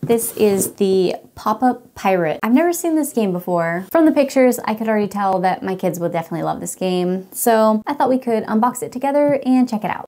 This is the pop-up pirate. I've never seen this game before. From the pictures, I could already tell that my kids would definitely love this game. So I thought we could unbox it together and check it out.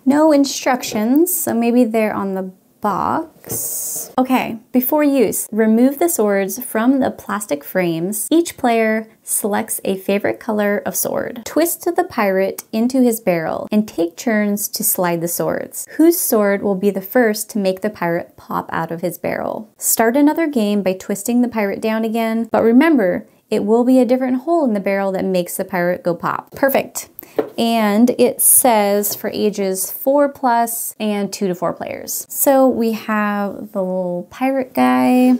No instructions, so maybe they're on the box. Okay, before use, remove the swords from the plastic frames. Each player selects a favorite color of sword. Twist the pirate into his barrel and take turns to slide the swords. Whose sword will be the first to make the pirate pop out of his barrel? Start another game by twisting the pirate down again, but remember, it will be a different hole in the barrel that makes the pirate go pop. Perfect. And it says for ages 4+ and 2 to 4 players. So we have the little pirate guy.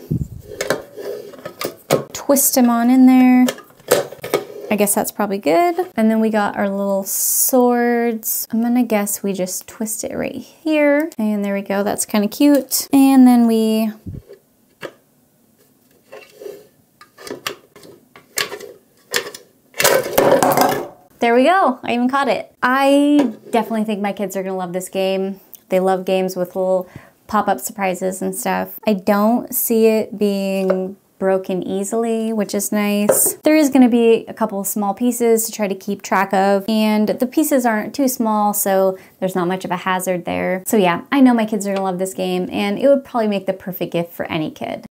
Twist him on in there. I guess that's probably good. And then we got our little swords. I'm gonna guess we just twist it right here. And there we go, that's kind of cute. And then we there we go, I even caught it. I definitely think my kids are gonna love this game. They love games with little pop-up surprises and stuff. I don't see it being broken easily, which is nice. There is gonna be a couple of small pieces to try to keep track of, and the pieces aren't too small, so there's not much of a hazard there. So yeah, I know my kids are gonna love this game, and it would probably make the perfect gift for any kid.